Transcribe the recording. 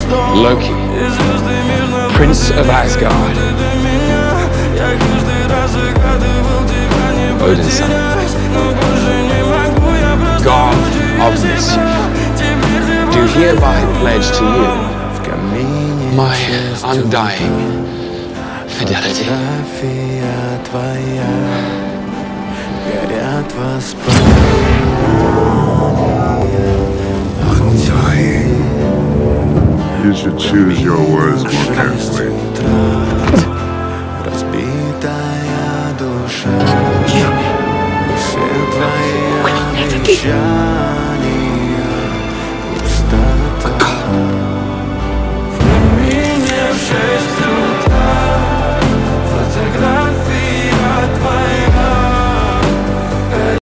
Loki, Prince of Asgard, Odin's son, God of mischief, do hereby pledge to you my undying fidelity. Undying. You should choose your words more carefully. Разбитая душа, все твои обещания.